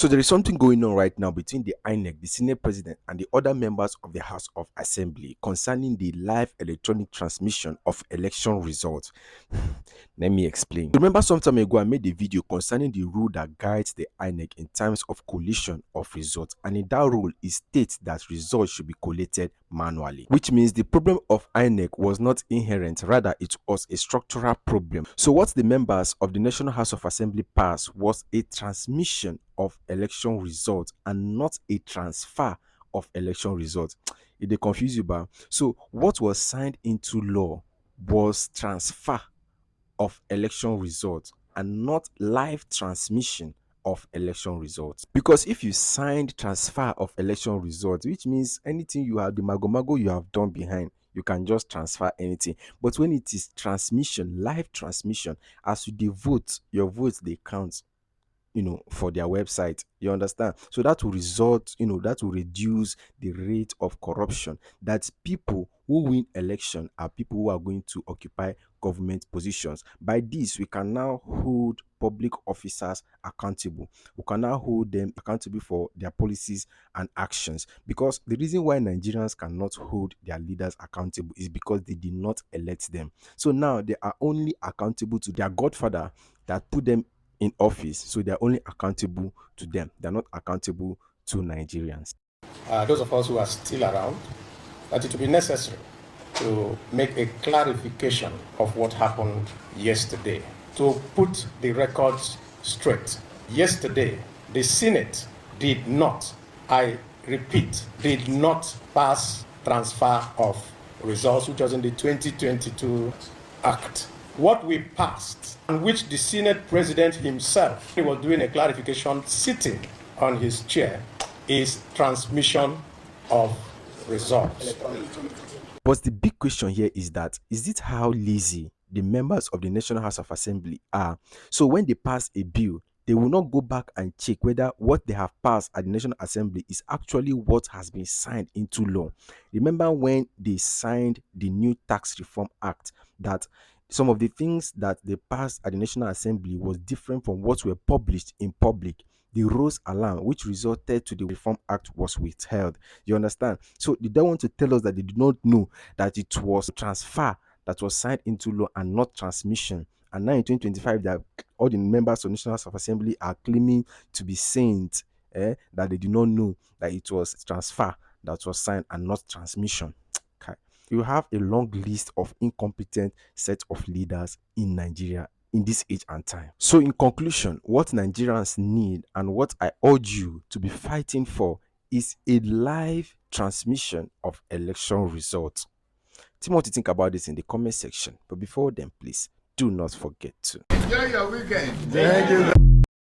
So there is something going on right now between the INEC, the Senate President, and the other members of the House of Assembly concerning the live electronic transmission of election results. Let me explain. Remember, some time ago, I made a video concerning the rule that guides the INEC in terms of collation of results, and in that rule, it states that results should be collated manually, which means the problem of INEC was not inherent, rather, it was a structural problem. So, what the members of the National House of Assembly passed was a transmission of election results and not a transfer of election results. It dey confuse you, but so what was signed into law was transfer of election results and not live transmission of election results. Because if you signed transfer of election results, which means anything you have, the magomago you have done behind, you can just transfer anything. But when it is transmission, live transmission, as you dey vote, your votes they count, for their website. You understand? So that will result, that will reduce the rate of corruption. That people who win election are people who are going to occupy government positions. By this, we can now hold public officers accountable. We can now hold them accountable for their policies and actions. Because the reason why Nigerians cannot hold their leaders accountable is because they did not elect them. So now they are only accountable to their godfather that put them in office, so they're only accountable to them. They're not accountable to Nigerians. Those of us who are still around, that it will be necessary to make a clarification of what happened yesterday, to put the records straight. Yesterday, the Senate did not, I repeat, did not pass transfer of results, which was in the 2022 Act. What we passed, and which the Senate President himself was doing a clarification sitting on his chair, is transmission of results. But the big question here is it how lazy the members of the National House of Assembly are? So when they pass a bill, they will not go back and check whether what they have passed at the National Assembly is actually what has been signed into law. Remember when they signed the new Tax Reform Act, that some of the things that they passed at the National Assembly was different from what were published in public. The Rose Alarm, which resulted to the Reform Act, was withheld. You understand? So they don't want to tell us that they did not know that it was transfer that was signed into law and not transmission. And now in 2025, that all the members of the National House of Assembly are claiming to be saints, that they did not know that it was transfer that was signed and not transmission. You have a long list of incompetent set of leaders in Nigeria in this age and time. So in conclusion, what Nigerians need and what I urge you to be fighting for is a live transmission of election results. Tell me what you think about this in the comment section. But before then, please do not forget to enjoy your weekend. Thank you.